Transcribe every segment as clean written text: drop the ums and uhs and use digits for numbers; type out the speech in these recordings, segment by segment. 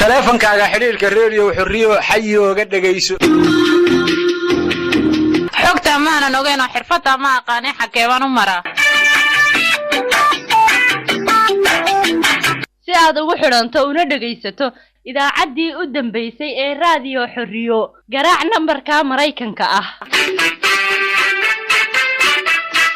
taleefankaaga xiriirka radio xurriyo xayooga dhageyso xogta maana ogeeno xirfada ma aqaan xakeeban u mara si aad ugu xidhanto una dhageysato idaacaddii u dambeysay ee radio xurriyo garaac nambarka Mareykanka ah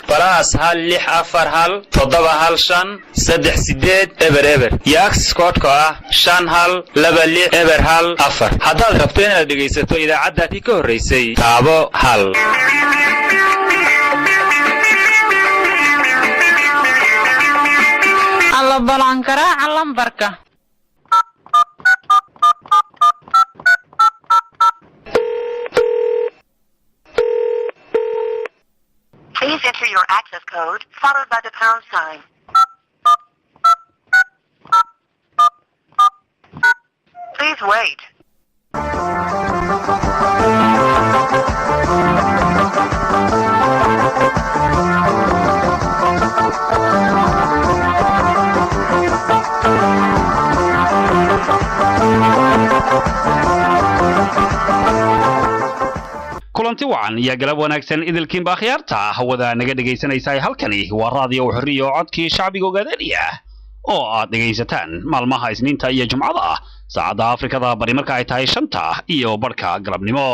plus hal 641 eber yax koodka ah 5126 eber hal 4 haddaad rabto inaad dhageysato idaacaddaadii ka horeysay taabo hal alla balan garaaca lambarka Please enter your access code, followed by the pound sign. Please wait. kulanti wacan iyo galab wanaagsan idilkiin baa khiyaarta hawada naga dhageysanaysaa halkani waa radio xurriyo codkii shacbiga Ogaadeniya oo aad dhageysataan maalmaha Isniinta iyo Jumcada saacada Afrikada bari marka ay tahay 5 iyo barka galabnimo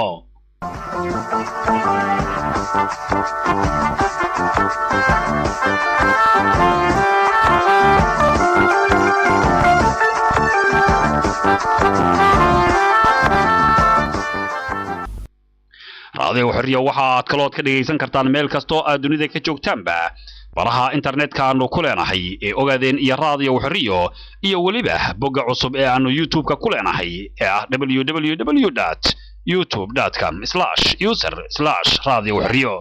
radio xurriyo waxaad kalood ka dhageysan kartaan meel kasto aad dunida ka joogtaanba baraha internetka aanu ku leenahay ee Ogaadeen iyo radio xurriyo iyo waliba bogga cusub ee aanu YouTube-ka ku leenahay ee ah www.youtube.com/user/radio xurriyo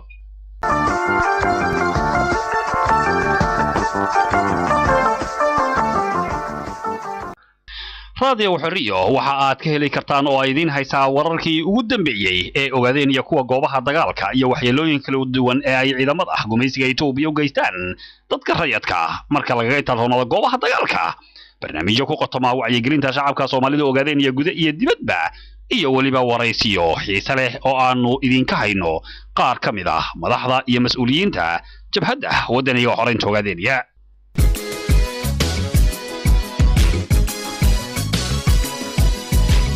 radio xurriyo waxa aad ka heli kartaan oo ay idin haysaa wararkii ugu dambeeyay ee Ogaadeen iyo kuwa goobaha dagaalka iyo waxyeelooyin kala duwan ee ay ciidamada gumaysiga Itoobiya u geystaan dadka rayadka marka laga intaasoo goobaha dagaalka barnaamijyo ku qotoma wacyigelinta shacabka Soomaalida Ogaadeen iyo gudaha iyo dibadba iyo waliba waraysiyo xiiso leh oo aanu idinka hayno qaar ka mid ah madaxda iyo mas'uuliyiinta jabhadda wadaniga xoreynta Ogaadeniya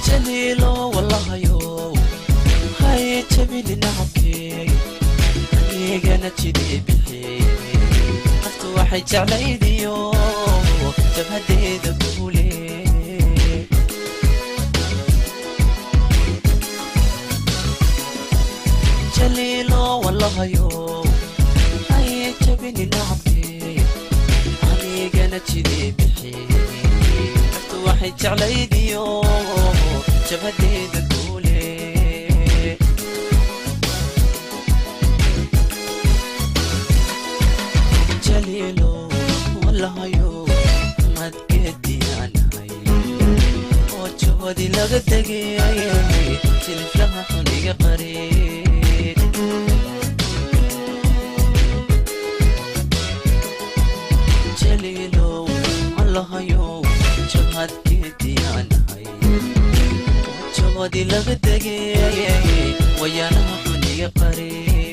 جليلو والله يو هاي تبيني نعبكي أنا تجدي بحي حتى واحد علي ديو تبهدي ذبولي جليلو والله يو هاي تبيني نعبكي أنا تجدي بحي حتى واحد علي ديو جبهتي ذكولي جليلو والله يو ما تقدي أنا هاي وجودي لقدقي تلف لها حنيق قريب جليلو والله يو جبهتي أنا هاي ودي لغدقي ويانا حني قريب